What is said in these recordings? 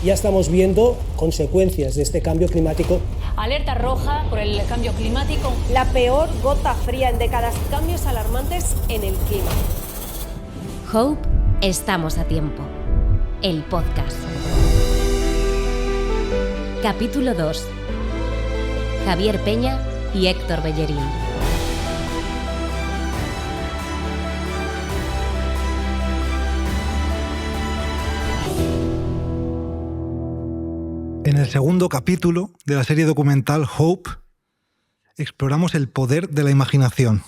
Ya estamos viendo consecuencias de este cambio climático. Alerta roja por el cambio climático. La peor gota fría en décadas. Cambios alarmantes en el clima. Hope, estamos a tiempo. El podcast. Capítulo 2. Javier Peña y Héctor Bellerín. En el segundo capítulo de la serie documental Hope, exploramos el poder de la imaginación.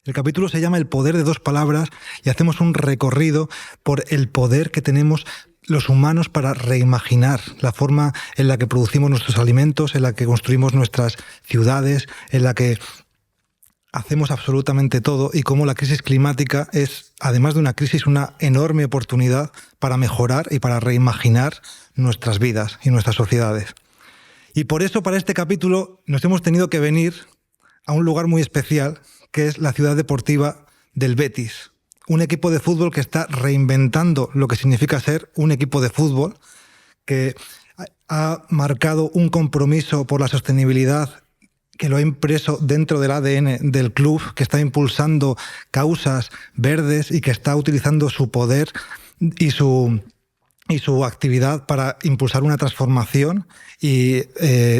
El capítulo se llama El poder de dos palabras y hacemos un recorrido por el poder que tenemos los humanos para reimaginar la forma en la que producimos nuestros alimentos, en la que construimos nuestras ciudades, en la que hacemos absolutamente todo, y cómo la crisis climática es, además de una crisis, una enorme oportunidad para mejorar y para reimaginar nuestras vidas y nuestras sociedades. Y por eso, para este capítulo, nos hemos tenido que venir a un lugar muy especial, que es la ciudad deportiva del Betis. Un equipo de fútbol que está reinventando lo que significa ser un equipo de fútbol, que ha marcado un compromiso por la sostenibilidad que lo ha impreso dentro del ADN del club, que está impulsando causas verdes y que está utilizando su poder y su actividad para impulsar una transformación y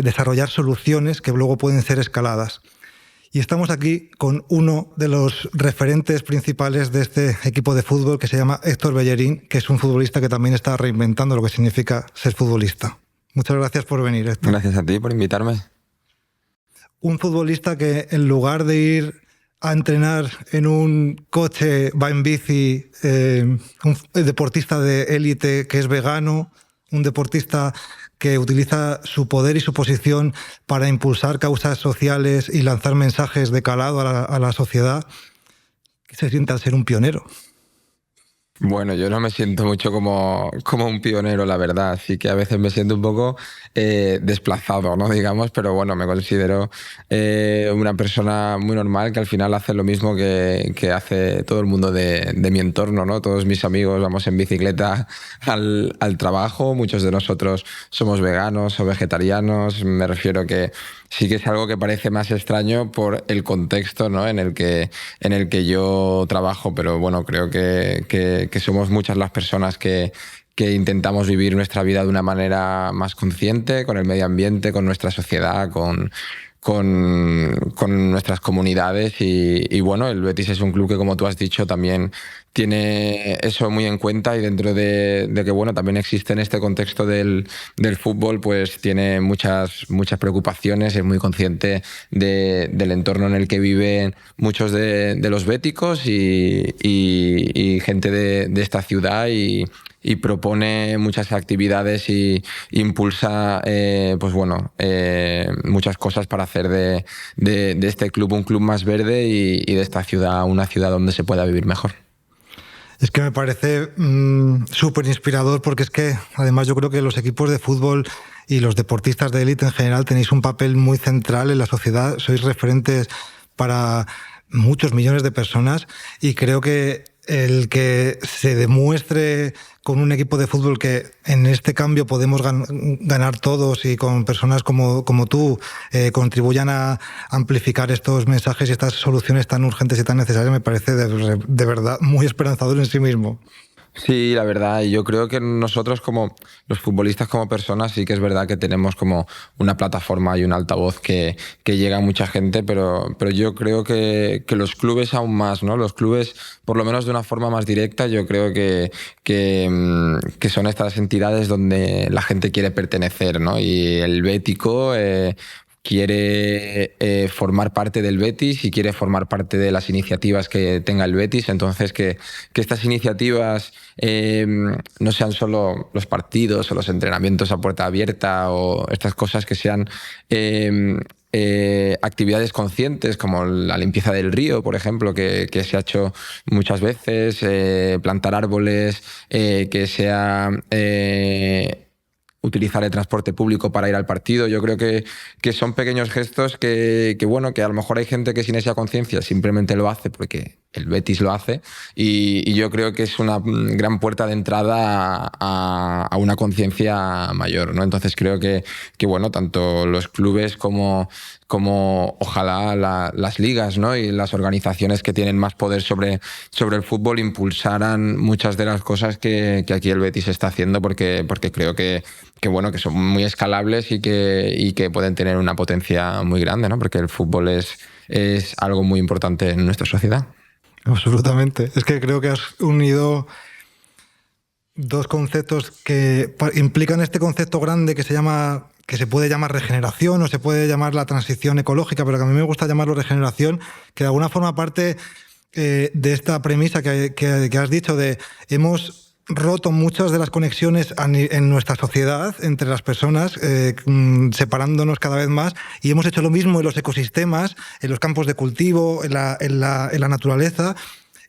desarrollar soluciones que luego pueden ser escaladas. Y estamos aquí con uno de los referentes principales de este equipo de fútbol, que se llama Héctor Bellerín, que es un futbolista que también está reinventando lo que significa ser futbolista. Muchas gracias por venir, Héctor. Gracias a ti por invitarme. Un futbolista que, en lugar de ir a entrenar en un coche, va en bici, un deportista de élite que es vegano, un deportista que utiliza su poder y su posición para impulsar causas sociales y lanzar mensajes de calado a la sociedad, que se siente al ser un pionero. Bueno, yo no me siento mucho como un pionero, la verdad. Sí que a veces me siento un poco desplazado, ¿no? Digamos, pero bueno, me considero una persona muy normal que al final hace lo mismo que hace todo el mundo de mi entorno, ¿no? Todos mis amigos vamos en bicicleta al trabajo, muchos de nosotros somos veganos o vegetarianos. Me refiero que sí que es algo que parece más extraño por el contexto, ¿no? en el que yo trabajo, pero bueno, creo que somos muchas las personas que intentamos vivir nuestra vida de una manera más consciente, con el medio ambiente, con nuestra sociedad, con nuestras comunidades y bueno, el Betis es un club que, como tú has dicho, también tiene eso muy en cuenta, y dentro de que bueno, también existe en este contexto del fútbol, pues tiene muchas preocupaciones, es muy consciente del entorno en el que viven muchos de los béticos y gente de esta ciudad, y propone muchas actividades y impulsa pues bueno, muchas cosas para hacer de este club un club más verde y de esta ciudad una ciudad donde se pueda vivir mejor. Es que me parece súper inspirador, porque es que además yo creo que los equipos de fútbol y los deportistas de élite en general tenéis un papel muy central en la sociedad, sois referentes para muchos millones de personas, y creo que el que se demuestre con un equipo de fútbol que en este cambio podemos ganar todos, y con personas como tú contribuyan a amplificar estos mensajes y estas soluciones tan urgentes y tan necesarias, me parece de verdad muy esperanzador en sí mismo. Sí, la verdad, y yo creo que nosotros, como los futbolistas, como personas, sí que es verdad que tenemos como una plataforma y un altavoz que llega a mucha gente, pero yo creo que los clubes aún más, ¿no? Los clubes, por lo menos de una forma más directa, yo creo que son estas entidades donde la gente quiere pertenecer, ¿no? Y el bético quiere formar parte del Betis y quiere formar parte de las iniciativas que tenga el Betis. Entonces, que estas iniciativas no sean solo los partidos o los entrenamientos a puerta abierta o estas cosas, que sean actividades conscientes, como la limpieza del río, por ejemplo, que se ha hecho muchas veces, plantar árboles, que sea utilizar el transporte público para ir al partido. Yo creo que son pequeños gestos que bueno, que a lo mejor hay gente que sin esa conciencia simplemente lo hace porque el Betis lo hace, y yo creo que es una gran puerta de entrada a una conciencia mayor, ¿no? Entonces creo que bueno, tanto los clubes como ojalá las ligas, ¿no? Y las organizaciones que tienen más poder sobre el fútbol impulsaran muchas de las cosas que aquí el Betis está haciendo, porque creo que bueno, que son muy escalables y que pueden tener una potencia muy grande, ¿no? Porque el fútbol es algo muy importante en nuestra sociedad. Absolutamente. Es que creo que has unido dos conceptos que implican este concepto grande que se puede llamar regeneración o se puede llamar la transición ecológica, pero que a mí me gusta llamarlo regeneración, que de alguna forma parte de esta premisa que has dicho de hemos roto muchas de las conexiones en nuestra sociedad entre las personas, separándonos cada vez más, y hemos hecho lo mismo en los ecosistemas, en los campos de cultivo, en la naturaleza.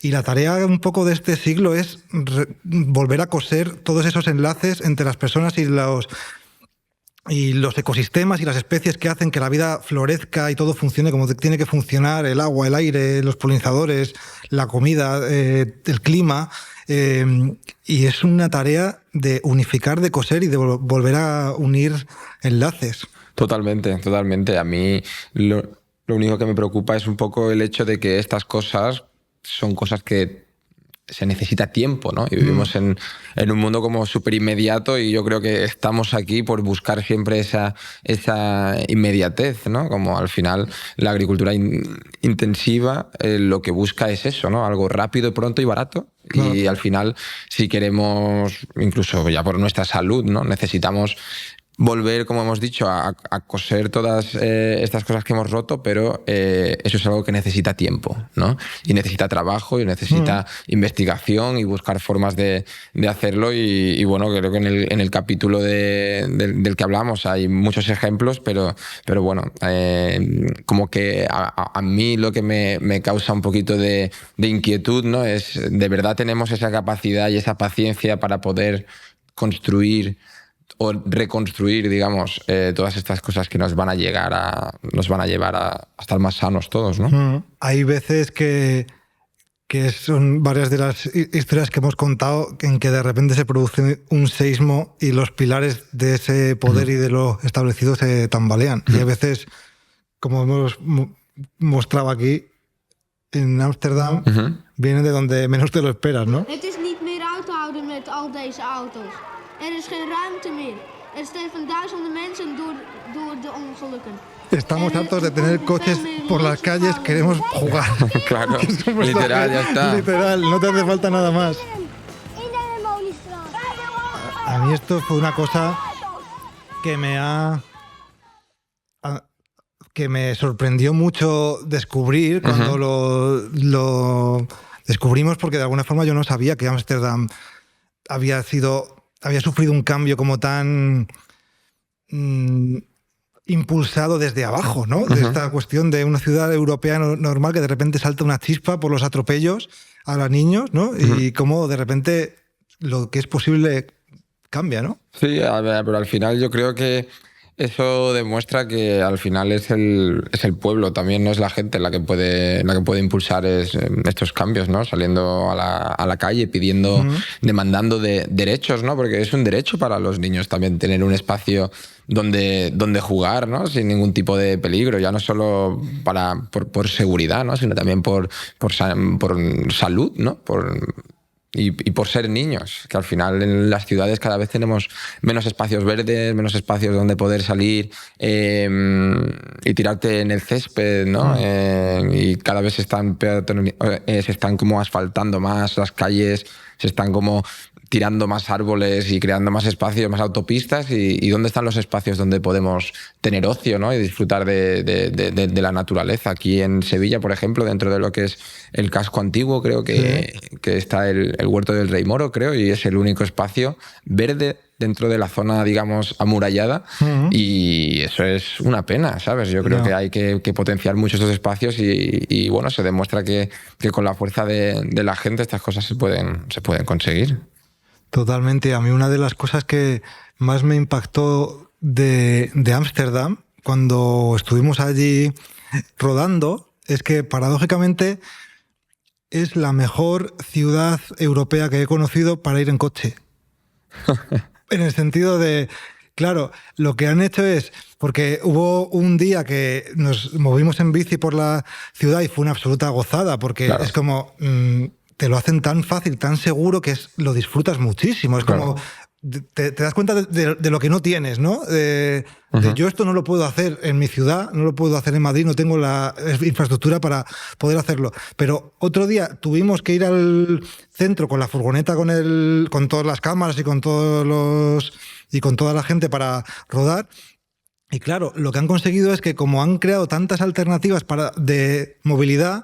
Y la tarea un poco de este siglo es volver a coser todos esos enlaces entre las personas y los ecosistemas y las especies que hacen que la vida florezca y todo funcione como tiene que funcionar: el agua, el aire, los polinizadores, la comida, el clima. Y es una tarea de unificar, de coser y de volver a unir enlaces. Totalmente, totalmente. A mí lo único que me preocupa es un poco el hecho de que estas cosas son cosas que se necesita tiempo, ¿no? Y vivimos en un mundo como súper inmediato, y yo creo que estamos aquí por buscar siempre esa inmediatez, ¿no? Como al final la agricultura intensiva lo que busca es eso, ¿no? Algo rápido, pronto y barato. Claro. Y al final, si queremos, incluso ya por nuestra salud, ¿no? Necesitamos volver, como hemos dicho, a coser todas estas cosas que hemos roto, pero eso es algo que necesita tiempo, ¿no? Y necesita trabajo, y necesita investigación y buscar formas de hacerlo. Y bueno, creo que en el capítulo del que hablamos hay muchos ejemplos, pero bueno, como que a mí lo que me causa un poquito de inquietud, ¿no? Es, ¿de verdad tenemos esa capacidad y esa paciencia para poder construir o reconstruir, digamos, todas estas cosas que nos van a llevar a estar más sanos todos, ¿no? Hay veces que son varias de las historias que hemos contado en que de repente se produce un seísmo y los pilares de ese poder y de lo establecido se tambalean. Y a veces, como hemos mostrado aquí, en Ámsterdam, vienen de donde menos te lo esperas, ¿no? Het is niet meer uit te houden met al deze auto's. Er is geen ruimte meer. Er sterven duizenden mensen door de ongelukken. Estamos hartos de tener coches por las calles, queremos jugar. Claro, literal, ya está. Literal, no te hace falta nada más. A mí esto fue una cosa que me sorprendió mucho descubrir cuando lo descubrimos, porque de alguna forma yo no sabía que Ámsterdam había sufrido un cambio como tan impulsado desde abajo, ¿no? De esta cuestión de una ciudad europea normal que de repente salta una chispa por los atropellos a los niños, ¿no? Y cómo de repente lo que es posible cambia, ¿no? Sí, pero al final yo creo que eso demuestra que al final es el pueblo, también no es la gente la que puede impulsar estos cambios, ¿no? Saliendo a la calle, pidiendo, demandando de derechos, ¿no? Porque es un derecho para los niños también tener un espacio donde jugar, ¿no? Sin ningún tipo de peligro, ya no solo por seguridad, ¿no? Sino también por salud, ¿no? Y por ser niños, que al final en las ciudades cada vez tenemos menos espacios verdes, menos espacios donde poder salir y tirarte en el césped, ¿no? Y cada vez se están como asfaltando más las calles, se están como tirando más árboles y creando más espacios, más autopistas. ¿Y dónde están los espacios donde podemos tener ocio, ¿no? Y disfrutar de la naturaleza? Aquí en Sevilla, por ejemplo, dentro de lo que es el casco antiguo, creo que está el Huerto del Rey Moro, creo, y es el único espacio verde dentro de la zona, digamos, amurallada. Y eso es una pena, ¿sabes? Yo creo que hay que potenciar mucho estos espacios y bueno, se demuestra que con la fuerza de la gente estas cosas se pueden conseguir. Totalmente. A mí una de las cosas que más me impactó de Ámsterdam cuando estuvimos allí rodando es que paradójicamente es la mejor ciudad europea que he conocido para ir en coche. En el sentido de, claro, lo que han hecho es, porque hubo un día que nos movimos en bici por la ciudad y fue una absoluta gozada, porque Claro. es como, te lo hacen tan fácil, tan seguro, que lo disfrutas muchísimo. Es Claro. como, te das cuenta de lo que no tienes, ¿no? De yo esto no lo puedo hacer en mi ciudad, no lo puedo hacer en Madrid, no tengo la infraestructura para poder hacerlo. Pero otro día tuvimos que ir al centro con la furgoneta, con todas las cámaras y con toda la gente para rodar. Y claro, lo que han conseguido es que, como han creado tantas alternativas de movilidad,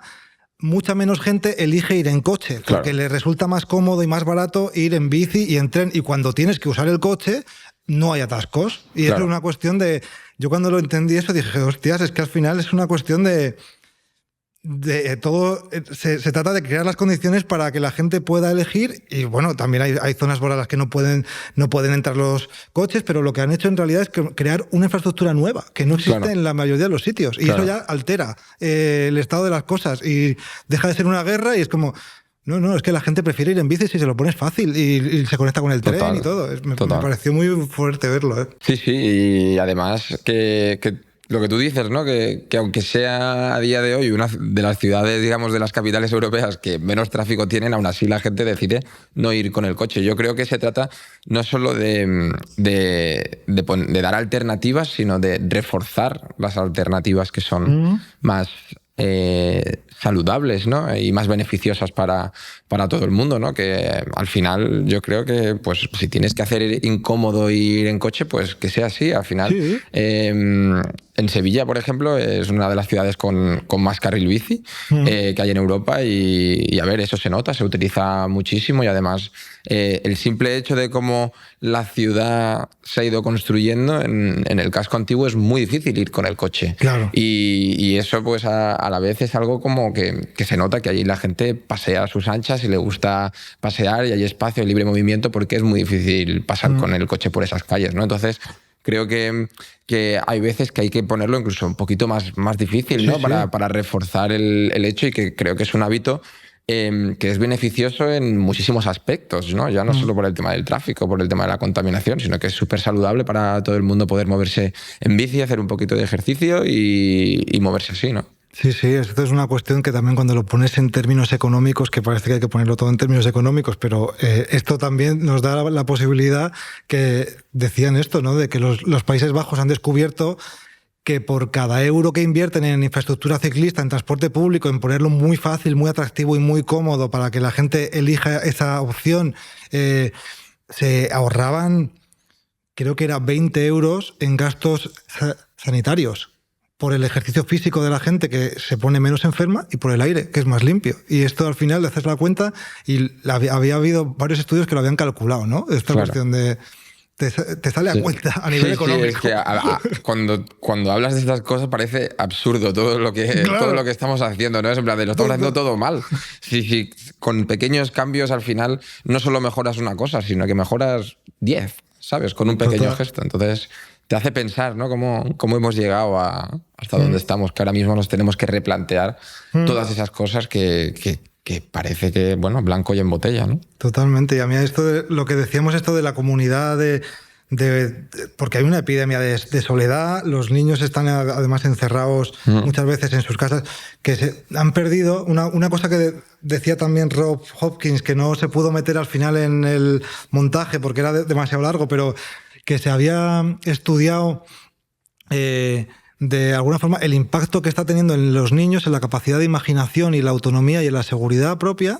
mucha menos gente elige ir en coche, porque le resulta más cómodo y más barato ir en bici y en tren. Y cuando tienes que usar el coche, no hay atascos. Y eso es una cuestión de... Yo cuando lo entendí eso dije, hostias, es que al final es una cuestión de todo. Se trata de crear las condiciones para que la gente pueda elegir. Y bueno, también hay zonas por las que no pueden entrar los coches, pero lo que han hecho en realidad es crear una infraestructura nueva que no existe en la mayoría de los sitios. Y eso ya altera el estado de las cosas y deja de ser una guerra y es como... No, es que la gente prefiere ir en bici si se lo pones fácil y se conecta con el tren y todo. Me pareció muy fuerte verlo, ¿eh? Sí, y además que lo que tú dices, ¿no? Que aunque sea a día de hoy una de las ciudades, digamos, de las capitales europeas que menos tráfico tienen, aún así la gente decide no ir con el coche. Yo creo que se trata no solo de dar alternativas, sino de reforzar las alternativas que son más saludables, ¿no? Y más beneficiosas para todo el mundo, ¿no? Que al final yo creo que, pues, si tienes que hacer incómodo ir en coche, pues que sea así. Al final, Sí. En Sevilla, por ejemplo, es una de las ciudades con más carril bici que hay en Europa y a ver, eso se nota, se utiliza muchísimo y además el simple hecho de cómo la ciudad se ha ido construyendo en el casco antiguo es muy difícil ir con el coche. Claro. Y eso pues a la vez es algo como que se nota que allí la gente pasea a sus anchas y le gusta pasear y hay espacio de libre movimiento porque es muy difícil pasar con el coche por esas calles, ¿no? Entonces creo que hay veces que hay que ponerlo incluso un poquito más difícil, ¿no? Sí. Para reforzar el hecho y que creo que es un hábito que es beneficioso en muchísimos aspectos, ¿no? Ya no solo por el tema del tráfico, por el tema de la contaminación, sino que es súper saludable para todo el mundo poder moverse en bici, hacer un poquito de ejercicio y moverse así, ¿no? Sí, esto es una cuestión que también cuando lo pones en términos económicos, que parece que hay que ponerlo todo en términos económicos, pero esto también nos da la posibilidad que decían esto, ¿no? De que los Países Bajos han descubierto que por cada euro que invierten en infraestructura ciclista, en transporte público, en ponerlo muy fácil, muy atractivo y muy cómodo para que la gente elija esa opción, se ahorraban, creo que era 20 euros en gastos sanitarios, por el ejercicio físico de la gente que se pone menos enferma y por el aire, que es más limpio. Y esto al final le haces la cuenta y había habido varios estudios que lo habían calculado, ¿no? Esta cuestión de... Te sale a cuenta a nivel económico. Sí, es que cuando hablas de estas cosas parece absurdo todo lo que estamos haciendo, ¿no? Es en plan de lo estamos haciendo todo mal. Sí, con pequeños cambios al final no solo mejoras una cosa, sino que mejoras 10, ¿sabes? Con un pequeño gesto. Entonces te hace pensar, ¿no? Cómo hemos llegado hasta donde estamos, que ahora mismo nos tenemos que replantear todas esas cosas que parece que, bueno, blanco y en botella, ¿no? Totalmente. Y a mí lo que decíamos, esto de la comunidad, porque hay una epidemia de soledad, los niños están además encerrados muchas veces en sus casas, que se han perdido una cosa que decía también Rob Hopkins, que no se pudo meter al final en el montaje porque era demasiado largo, pero que se había estudiado de alguna forma el impacto que está teniendo en los niños, en la capacidad de imaginación y la autonomía y en la seguridad propia,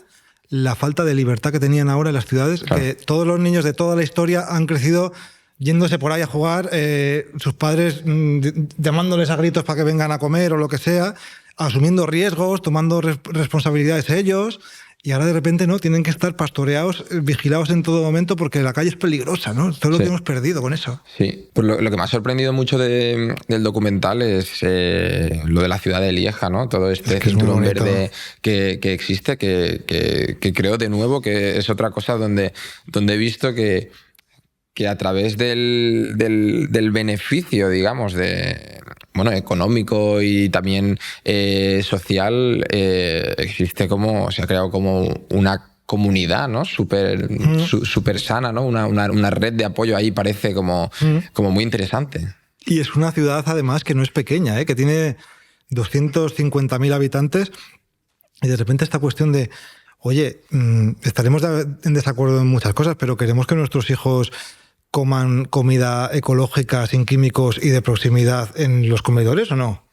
la falta de libertad que tenían ahora en las ciudades, que todos los niños de toda la historia han crecido yéndose por ahí a jugar, sus padres llamándoles a gritos para que vengan a comer o lo que sea, asumiendo riesgos, tomando responsabilidades ellos. Y ahora de repente no, tienen que estar pastoreados, vigilados en todo momento porque la calle es peligrosa, ¿no? Todo lo que hemos perdido con eso. Sí, pues lo que me ha sorprendido mucho del documental es lo de la ciudad de Lieja, ¿no? Todo este cinturón verde que existe, que creo de nuevo que es otra cosa donde he visto que a través del beneficio, digamos, de bueno, económico y también social, existe como, se ha creado como una comunidad, ¿no? Súper sana, ¿no? Una red de apoyo ahí parece como muy interesante. Y es una ciudad, además, que no es pequeña, que tiene 250.000 habitantes, y de repente esta cuestión de, oye, estaremos en desacuerdo en muchas cosas, pero queremos que nuestros hijos coman comida ecológica, sin químicos y de proximidad en los comedores, ¿o no?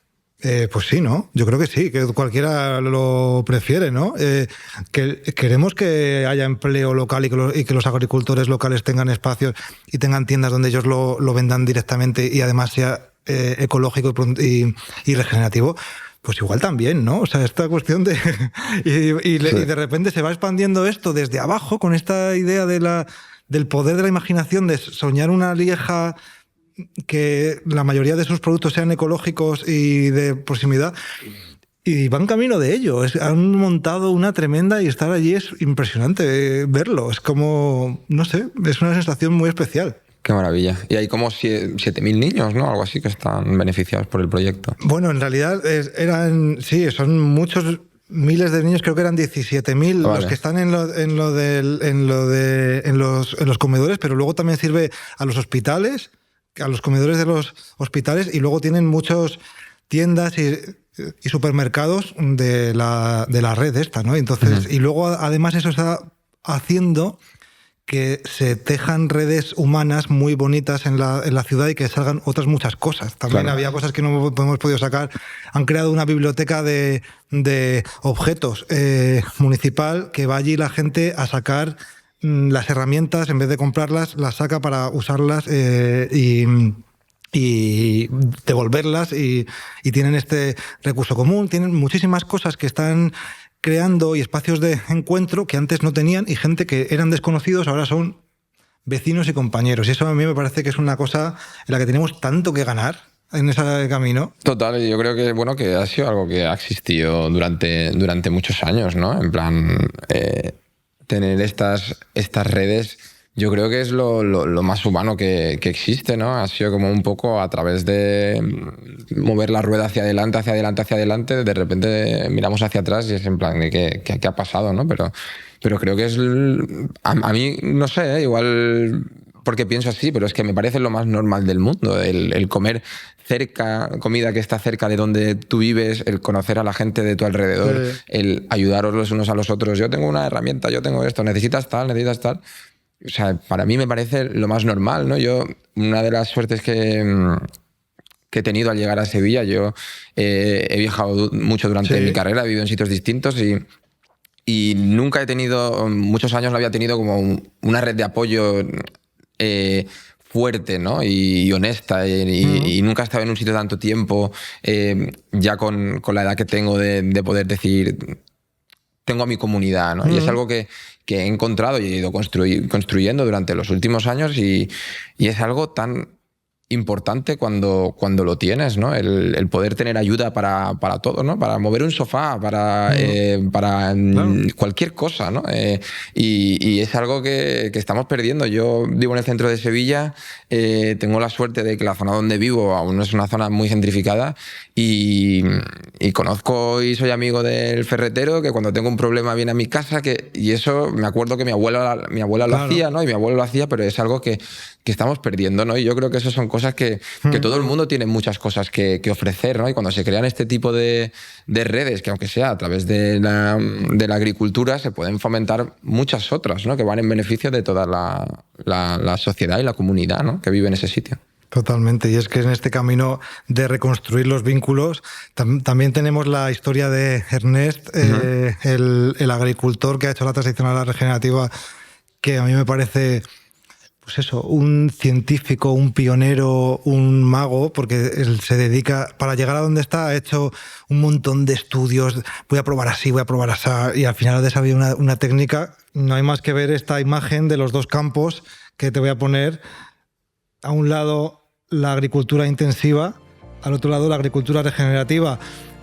Pues sí, ¿no? Yo creo que sí, que cualquiera lo prefiere, ¿no? Queremos que haya empleo local y que los agricultores locales tengan espacios y tengan tiendas donde ellos lo vendan directamente y además sea ecológico y regenerativo. Pues igual también, ¿no? O sea, esta cuestión de... y de repente se va expandiendo esto desde abajo con esta idea del poder de la imaginación, de soñar una Lieja que la mayoría de sus productos sean ecológicos y de proximidad, y van camino de ello. Han montado una tremenda, y estar allí es impresionante verlo. Es como, no sé, es una sensación muy especial. Qué maravilla. Y hay como 7.000 niños, ¿no? Algo así, que están beneficiados por el proyecto. Bueno, en realidad son muchos, miles de niños, creo que eran 17.000 los que están en los comedores, pero luego también sirve a los hospitales, a los comedores de los hospitales, y luego tienen muchas tiendas y supermercados de la red esta, ¿no? Entonces, y luego además eso está haciendo que se tejan redes humanas muy bonitas en la ciudad y que salgan otras muchas cosas. También había cosas que no hemos podido sacar. Han creado una biblioteca de objetos municipal, que va allí la gente a sacar las herramientas, en vez de comprarlas, las saca para usarlas y devolverlas, y tienen este recurso común. Tienen muchísimas cosas que están creando y espacios de encuentro que antes no tenían, y gente que eran desconocidos ahora son vecinos y compañeros. Y eso a mí me parece que es una cosa en la que tenemos tanto que ganar en ese camino. Total, yo creo que, bueno, que ha sido algo que ha existido durante muchos años, ¿no? En plan, tener estas redes, yo creo que es lo más humano que existe, ¿no? Ha sido como un poco a través de mover la rueda hacia adelante, hacia adelante, hacia adelante. De repente miramos hacia atrás y es en plan de ¿qué ha pasado, ¿no? Pero creo que es... A mí, no sé, igual porque pienso así, pero es que me parece lo más normal del mundo. El comer comida que está cerca de donde tú vives, el conocer a la gente de tu alrededor, el ayudaros los unos a los otros. Yo tengo una herramienta, yo tengo esto, necesitas tal. O sea, para mí me parece lo más normal, ¿no? Yo, una de las suertes que he tenido al llegar a Sevilla, yo he viajado mucho durante mi carrera, he vivido en sitios distintos y nunca he tenido, muchos años no había tenido como una red de apoyo fuerte, ¿no? y honesta, y nunca he estado en un sitio tanto tiempo, ya con la edad que tengo de poder decir... Tengo a mi comunidad, ¿no? Y es algo que he encontrado y he ido construyendo durante los últimos años, y es algo tan importante cuando lo tienes, ¿no? El poder tener ayuda para todo, ¿no? Para mover un sofá, para cualquier cosa, ¿no? Y es algo que estamos perdiendo. Yo vivo en el centro de Sevilla, tengo la suerte de que la zona donde vivo aún no es una zona muy gentrificada, y conozco y soy amigo del ferretero, que cuando tengo un problema viene a mi casa, y eso me acuerdo que mi abuela lo hacía, ¿no? Y mi abuelo lo hacía, pero es algo que estamos perdiendo, ¿no? Y yo creo que eso son cosas que todo el mundo tiene muchas cosas que ofrecer, ¿no? Y cuando se crean este tipo de redes, que aunque sea a través de la agricultura, se pueden fomentar muchas otras, ¿no? Que van en beneficio de toda la sociedad y la comunidad, ¿no? Que vive en ese sitio. Totalmente, y es que en este camino de reconstruir los vínculos también tenemos la historia de Ernest, el agricultor que ha hecho la transición a la regenerativa, que a mí me parece... Pues eso, un científico, un pionero, un mago, porque él se dedica, para llegar a donde está, ha hecho un montón de estudios, voy a probar así, voy a probar así, y al final ha desarrollado una técnica. No hay más que ver esta imagen de los dos campos que te voy a poner. A un lado la agricultura intensiva, al otro lado la agricultura regenerativa.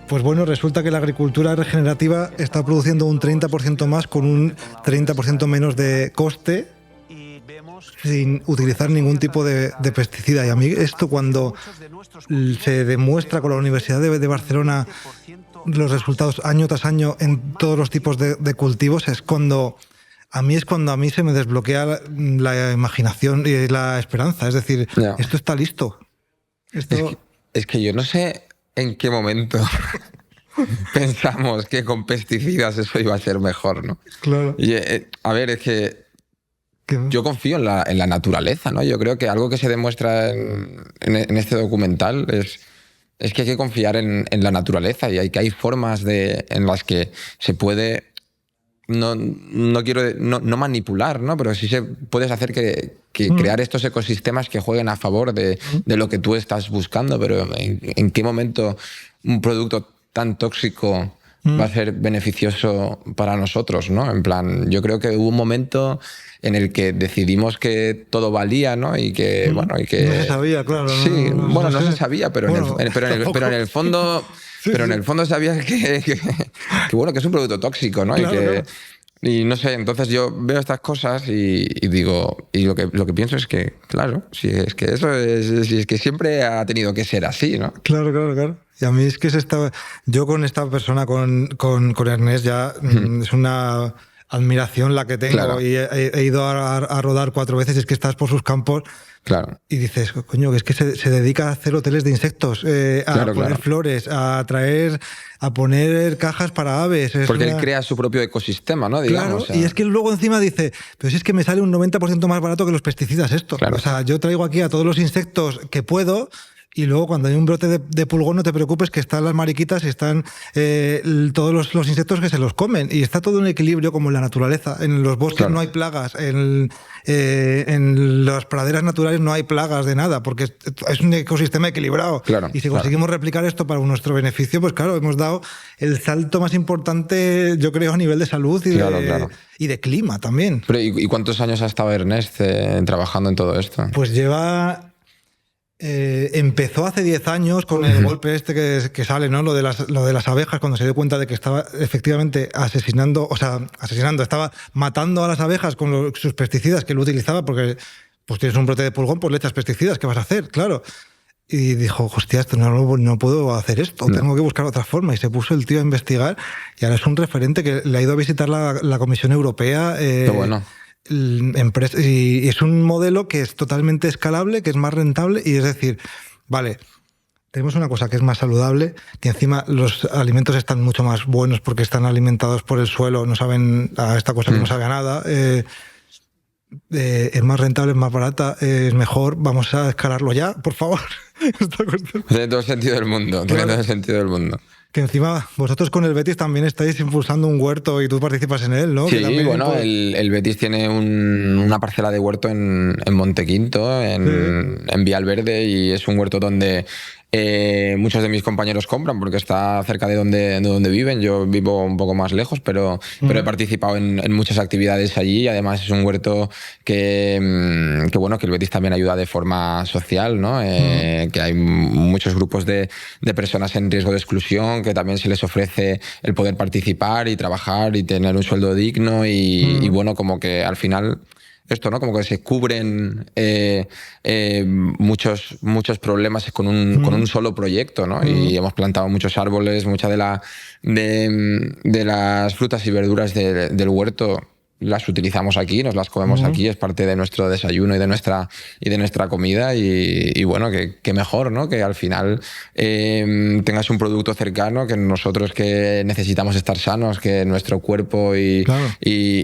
Pues bueno, resulta que la agricultura regenerativa está produciendo un 30% más con un 30% menos de coste. sin utilizar ningún tipo de pesticida. Y a mí esto, cuando se demuestra con la Universidad de Barcelona los resultados año tras año en todos los tipos de cultivos, es cuando a mí se me desbloquea la imaginación y la esperanza. Es decir, esto está listo. Es que yo no sé en qué momento pensamos que con pesticidas eso iba a ser mejor, ¿no? Claro. Y, a ver, es que yo confío en la naturaleza, ¿no? Yo creo que algo que se demuestra en este documental es que hay que confiar en la naturaleza y que hay formas en las que se puede, no manipular, ¿no? Pero sí puedes hacer que crear estos ecosistemas que jueguen a favor de lo que tú estás buscando, pero ¿en qué momento un producto tan tóxico va a ser beneficioso para nosotros, ¿no? En plan, yo creo que hubo un momento en el que decidimos que todo valía, ¿no? Y que, bueno, y que... No se sabía, claro. Sí, no se sabía, pero en el fondo... Pero en el fondo sabías que bueno, que es un producto tóxico, ¿no? Claro, y no sé, entonces yo veo estas cosas y digo, y lo que pienso es que, claro, si es que siempre ha tenido que ser así, ¿no? Claro. Y a mí es que yo con esta persona, con Ernest, ya es una admiración la que tengo. Claro. Y he ido a rodar 4 veces, es que estás por sus campos. Claro. Y dices, coño, que es que se dedica a hacer hoteles de insectos, a poner flores, a poner cajas para aves. Porque él crea su propio ecosistema, ¿no? Digamos, claro, y es que luego encima dice, pero si es que me sale un 90% más barato que los pesticidas esto. Claro. O sea, yo traigo aquí a todos los insectos que puedo. Y luego cuando hay un brote de pulgón no te preocupes que están las mariquitas y están todos los insectos que se los comen. Y está todo en equilibrio como en la naturaleza. En los bosques no hay plagas, en las praderas naturales no hay plagas de nada, porque es un ecosistema equilibrado. Claro, y si conseguimos replicar esto para nuestro beneficio, pues claro, hemos dado el salto más importante, yo creo, a nivel de salud y de clima también. Pero, ¿y cuántos años ha estado Ernest trabajando en todo esto? Pues lleva... empezó hace 10 años con el golpe este que sale, ¿no? Lo de las abejas, cuando se dio cuenta de que estaba efectivamente estaba matando a las abejas con sus pesticidas que él utilizaba, porque pues tienes un brote de pulgón, pues le echas pesticidas, ¿qué vas a hacer? Claro. Y dijo, hostia, esto no puedo hacer esto, tengo que buscar otra forma. Y se puso el tío a investigar y ahora es un referente que le ha ido a visitar la Comisión Europea. Qué bueno. Y es un modelo que es totalmente escalable, que es más rentable, y es decir, vale, tenemos una cosa que es más saludable, que encima los alimentos están mucho más buenos porque están alimentados por el suelo, no saben a esta cosa que no sabe a nada, es más rentable, es más barata, es mejor, vamos a escalarlo ya, por favor. Tiene todo el sentido del mundo, tiene todo el sentido del mundo. Que encima vosotros con el Betis también estáis impulsando un huerto y tú participas en él, ¿no? Sí, bueno, el Betis tiene una parcela de huerto en Montequinto, en Villalverde, y es un huerto donde muchos de mis compañeros compran porque está cerca de donde viven. Yo vivo un poco más lejos, pero he participado en muchas actividades allí, y además es un huerto que el Betis también ayuda de forma social, ¿no? Que hay muchos grupos de personas en riesgo de exclusión que también se les ofrece el poder participar y trabajar y tener un sueldo digno y bueno, como que al final esto, ¿no? Como que se cubren muchos problemas con un solo proyecto, ¿no? Y hemos plantado muchos árboles, muchas de las frutas y verduras del huerto las utilizamos aquí, nos las comemos aquí, es parte de nuestro desayuno y de nuestra comida, y bueno, que mejor, ¿no? Que al final tengas un producto cercano, que nosotros que necesitamos estar sanos, que nuestro cuerpo y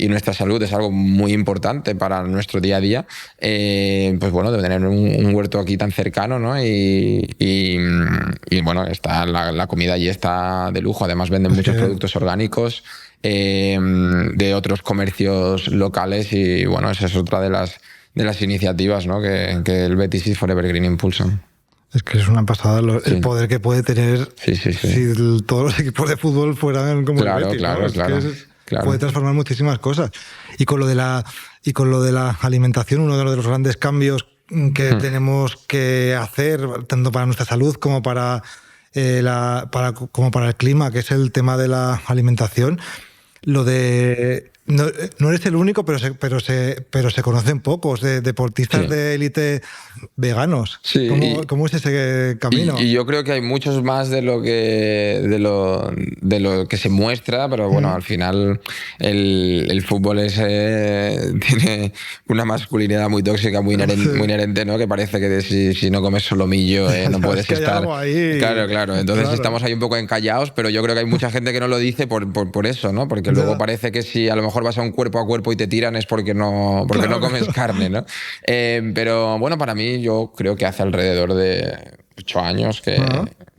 nuestra salud es algo muy importante para nuestro día a día, pues bueno, de tener un huerto aquí tan cercano, ¿no? Y bueno, está la comida allí está de lujo, además venden muchos productos orgánicos de otros comercios locales, y bueno, esa es otra de las iniciativas, ¿no? que el Betis y Forever Green impulsan. Es que es una pasada el poder que puede tener si todos los equipos de fútbol fueran como el Betis. Claro. Puede transformar muchísimas cosas. Y con lo de la alimentación, uno de los grandes cambios que tenemos que hacer, tanto para nuestra salud como para el clima, que es el tema de la alimentación. Lo de No eres el único, pero se conocen pocos de deportistas de élite veganos. Sí, ¿Cómo es ese camino? Y yo creo que hay muchos más de lo que se muestra, pero bueno, al final el fútbol tiene una masculinidad muy tóxica, muy inherente, ¿no? Que parece que si no comes solomillo no puedes estar. Ahí. Claro. Entonces estamos ahí un poco encallados, pero yo creo que hay mucha gente que no lo dice por eso, ¿no? Porque luego parece que si a lo mejor vas a un cuerpo a cuerpo y te tiran es porque no comes carne, ¿no? Pero bueno, para mí yo creo que hace alrededor de 8 años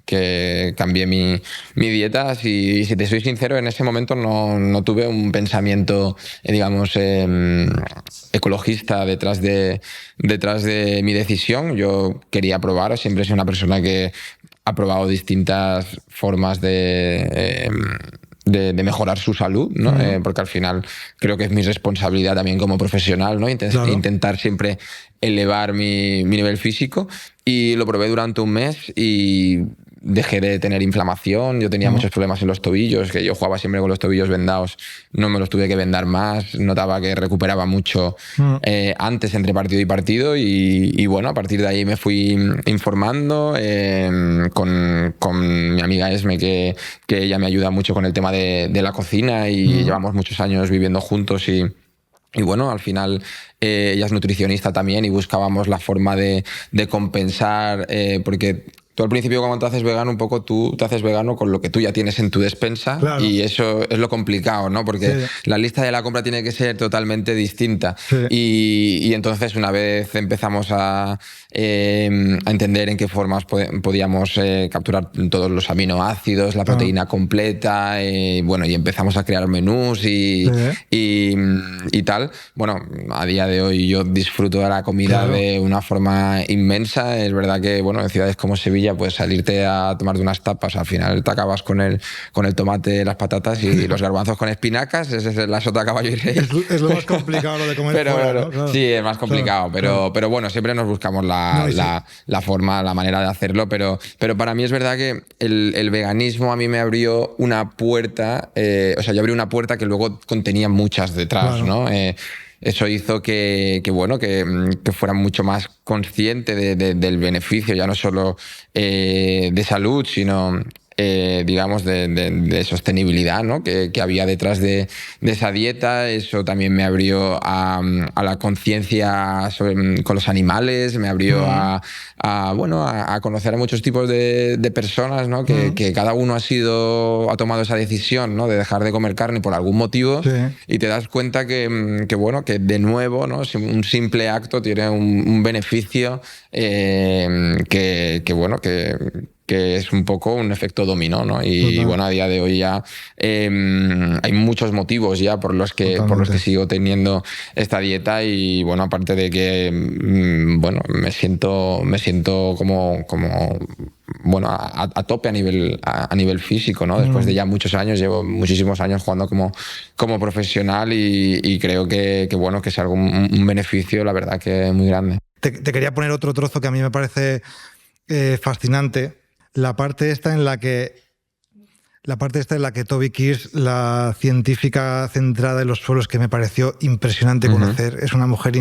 que cambié mi dieta. Si te soy sincero, en ese momento no tuve un pensamiento, digamos, ecologista detrás de mi decisión. Yo quería probar, siempre he sido una persona que ha probado distintas formas de mejorar su salud, ¿no? Porque al final creo que es mi responsabilidad también como profesional, ¿no? Intentar siempre elevar mi nivel físico, y lo probé durante un mes y dejé de tener inflamación. Yo tenía muchos problemas en los tobillos, que yo jugaba siempre con los tobillos vendados, no me los tuve que vendar más, notaba que recuperaba mucho antes entre partido y partido, y bueno, a partir de ahí me fui informando con mi amiga Esme, que ella me ayuda mucho con el tema de la cocina, y llevamos muchos años viviendo juntos, y bueno, al final ella es nutricionista también, y buscábamos la forma de compensar, porque tú al principio, cuando te haces vegano, un poco tú te haces vegano con lo que tú ya tienes en tu despensa, claro. Y eso es lo complicado, ¿no? Porque la lista de la compra tiene que ser totalmente distinta. Y entonces, una vez empezamos a entender en qué formas podíamos capturar todos los aminoácidos, la proteína completa, bueno, y empezamos a crear menús y tal. Bueno, a día de hoy yo disfruto de la comida de una forma inmensa. Es verdad que, bueno, en ciudades como Sevilla, pues salirte a tomarte unas tapas, al final te acabas con el tomate, las patatas y los garbanzos con espinacas. Esa es la sota, caballo y rey. Es lo más complicado, lo de comer fuera, ¿no? Claro. Sí, es más complicado, pero bueno, siempre nos buscamos la forma, la manera de hacerlo, pero para mí es verdad que el veganismo a mí me abrió una puerta, o sea, yo abrí una puerta que luego contenía muchas detrás, ¿no? Eso hizo que fuera mucho más consciente del beneficio, ya no solo de salud, sino digamos de sostenibilidad, ¿no? que había detrás de esa dieta. Eso también me abrió a la conciencia con los animales, me abrió a conocer a muchos tipos de personas, ¿no? que cada uno ha tomado esa decisión, ¿no? de dejar de comer carne por algún motivo, y te das cuenta que de nuevo, ¿no? un simple acto tiene un beneficio que es un poco un efecto dominó, ¿no? Y bueno, a día de hoy ya hay muchos motivos ya por los que sigo teniendo esta dieta, y bueno, aparte de que me siento como bueno, a tope a nivel físico, ¿no? Después de ya muchos años, llevo muchísimos años jugando como profesional, y creo que es algo, un beneficio, la verdad, que muy grande. Te quería poner otro trozo que a mí me parece fascinante. La parte esta en la que Toby Kears, la científica centrada en los suelos, que me pareció impresionante conocer. Es una mujer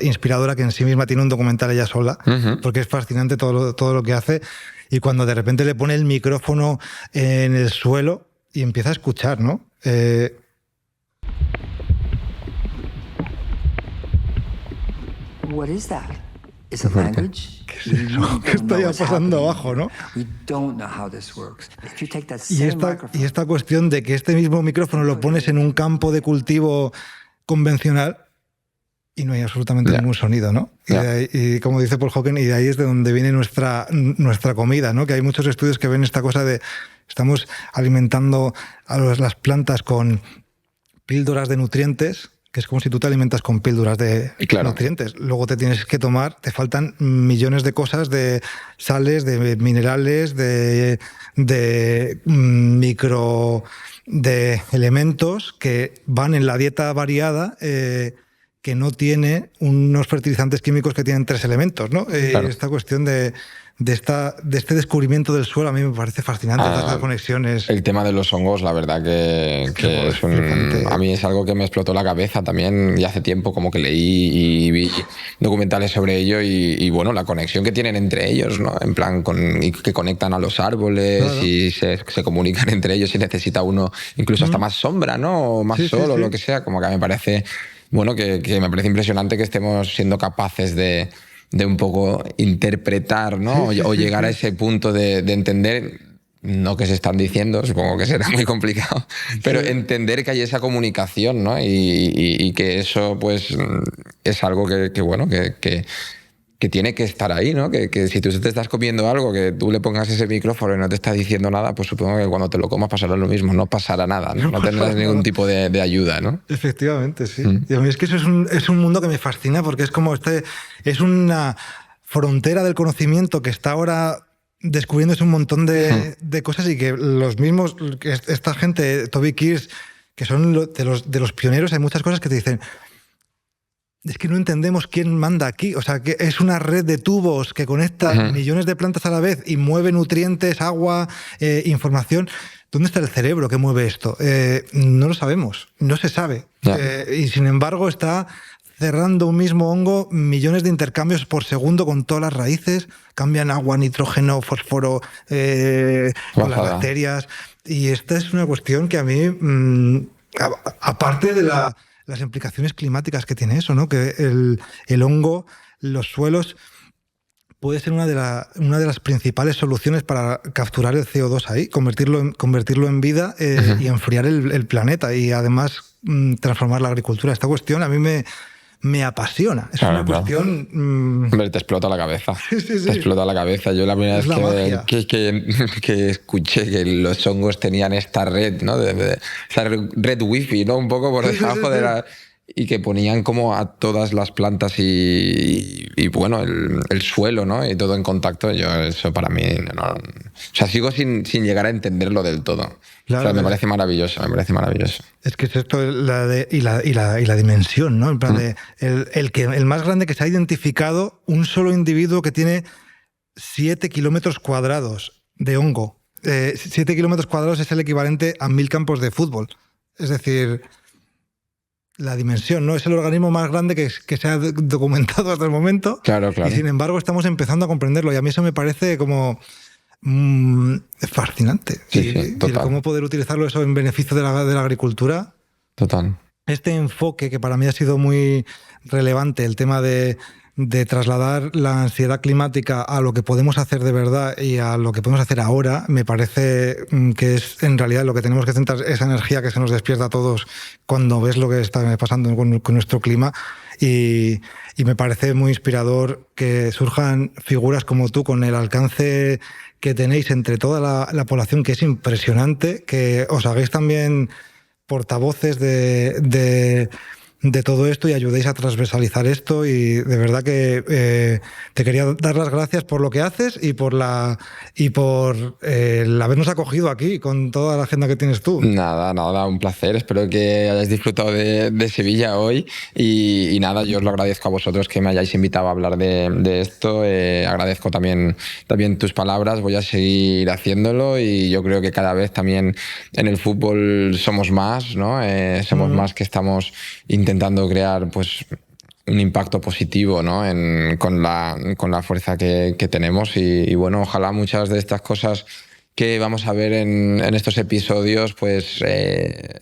inspiradora, que en sí misma tiene un documental ella sola, porque es fascinante todo lo que hace. Y cuando de repente le pone el micrófono en el suelo y empieza a escuchar, ¿no? What is that? Is it language? ¿Qué está ya pasando abajo, no? Y esta cuestión de que este mismo micrófono lo pones en un campo de cultivo convencional y no hay absolutamente ningún sonido, ¿no? Y como dice Paul Hawken, y de ahí es de donde viene nuestra comida, ¿no? Que hay muchos estudios que ven esta cosa de estamos alimentando a las plantas con píldoras de nutrientes, que es como si tú te alimentas con píldoras de nutrientes. Luego te faltan millones de cosas, de sales, de minerales, de de elementos que van en la dieta variada que no tiene unos fertilizantes químicos que tienen 3 elementos, ¿no? Claro. Esta cuestión de este descubrimiento del suelo a mí me parece fascinante, estas conexiones. El tema de los hongos, la verdad que es flipante. a mí es algo que me explotó la cabeza también, y hace tiempo como que leí y vi documentales sobre ello y bueno, la conexión que tienen entre ellos, ¿no? En plan, y que conectan a los árboles, claro. Y se comunican entre ellos, y necesita uno incluso hasta más sombra, ¿no? O más sol o lo que sea, como que me parece, bueno, que me parece impresionante que estemos siendo capaces de un poco interpretar, ¿no? O llegar a ese punto de entender, no que se están diciendo, supongo que será muy complicado, pero entender que hay esa comunicación, ¿no? Y que eso, pues, es algo que tiene que estar ahí, ¿no? Que si tú te estás comiendo algo, que tú le pongas ese micrófono y no te está diciendo nada, pues supongo que cuando te lo comas pasará lo mismo, no pasará nada, no tendrás ningún tipo de ayuda, ¿no? Efectivamente, sí. Y a mí es que eso es un mundo que me fascina, porque es como es una frontera del conocimiento que está ahora descubriéndose un montón de cosas, y que los mismos, esta gente, Toby Kears, que son de los pioneros, hay muchas cosas que te dicen: es que no entendemos quién manda aquí. O sea, que es una red de tubos que conecta millones de plantas a la vez y mueve nutrientes, agua, información. ¿Dónde está el cerebro que mueve esto? No lo sabemos, no se sabe. Y sin embargo está cerrando un mismo hongo millones de intercambios por segundo con todas las raíces. Cambian agua, nitrógeno, fósforo, con las bacterias. Y esta es una cuestión que a mí, aparte de las implicaciones climáticas que tiene eso, ¿no? Que el hongo, los suelos, puede ser una de las principales soluciones para capturar el CO2 ahí, convertirlo en vida y enfriar el planeta, y además transformar la agricultura. Esta cuestión a mí me apasiona. Es una cuestión... Hombre, te explota la cabeza. Sí. Te explota la cabeza. Yo la primera vez que escuché que los hongos tenían esta red, ¿no? Esta red wifi, ¿no? Un poco por debajo de la... Y que ponían como a todas las plantas y bueno, el suelo, ¿no? Y todo en contacto. Eso para mí... No, o sea, sigo sin llegar a entenderlo del todo. Claro, o sea, me parece maravilloso. Es que es esto, y la dimensión, ¿no? En plan el más grande que se ha identificado, un solo individuo que tiene 7 kilómetros cuadrados de hongo. 7 kilómetros cuadrados es el equivalente a 1000 campos de fútbol. Es decir... La dimensión, ¿no? Es el organismo más grande que se ha documentado hasta el momento. Claro. Y sin embargo estamos empezando a comprenderlo, y a mí eso me parece como fascinante. Sí, total. Y cómo poder utilizarlo eso en beneficio de la agricultura. Total. Este enfoque que para mí ha sido muy relevante, el tema de trasladar la ansiedad climática a lo que podemos hacer de verdad y a lo que podemos hacer ahora, me parece que es en realidad lo que tenemos que centrar, esa energía que se nos despierta a todos cuando ves lo que está pasando con nuestro clima, y me parece muy inspirador que surjan figuras como tú, con el alcance que tenéis entre toda la población, que es impresionante, que os hagáis también portavoces de todo esto y ayudéis a transversalizar esto, y de verdad que te quería dar las gracias por lo que haces y por el habernos acogido aquí con toda la agenda que tienes tú. Nada, un placer. Espero que hayáis disfrutado de Sevilla hoy, y nada, yo os lo agradezco a vosotros que me hayáis invitado a hablar de esto. Agradezco también tus palabras, voy a seguir haciéndolo, y yo creo que cada vez también en el fútbol somos más, ¿no? Somos más que estamos intentando crear, pues, un impacto positivo, ¿no? con la fuerza que tenemos, y bueno, ojalá muchas de estas cosas que vamos a ver en estos episodios, pues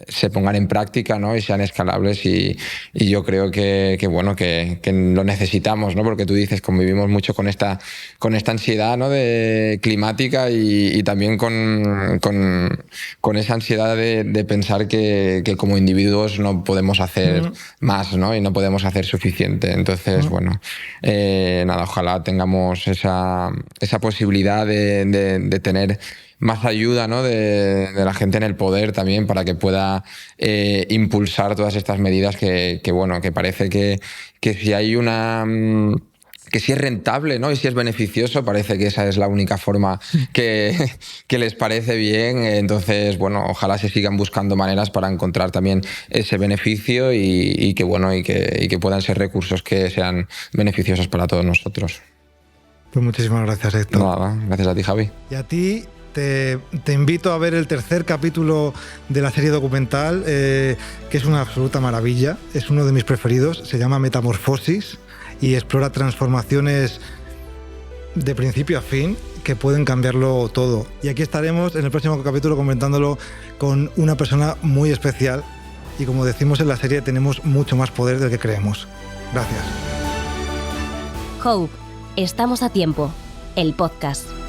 se pongan en práctica, ¿no? Y sean escalables, y yo creo que bueno, que lo necesitamos, ¿no? Porque tú dices, convivimos mucho con esta ansiedad, ¿no? Climática, y también con esa ansiedad de pensar que como individuos no podemos hacer más, ¿no? Y no podemos hacer suficiente. Entonces, bueno, nada, ojalá tengamos esa posibilidad de tener más ayuda, ¿no? de la gente en el poder también, para que pueda impulsar todas estas medidas que bueno, que parece que si hay una si es rentable, ¿no? Y si es beneficioso. Parece que esa es la única forma que les parece bien. Entonces, bueno, ojalá se sigan buscando maneras para encontrar también ese beneficio y que puedan ser recursos que sean beneficiosos para todos nosotros. Pues muchísimas gracias, Héctor. Nada, gracias a ti, Javi. Y a ti te invito a ver el tercer capítulo de la serie documental, que es una absoluta maravilla. Es uno de mis preferidos. Se llama Metamorfosis y explora transformaciones de principio a fin que pueden cambiarlo todo. Y aquí estaremos en el próximo capítulo comentándolo con una persona muy especial. Y como decimos en la serie, tenemos mucho más poder del que creemos. Gracias. Hope, estamos a tiempo. El podcast.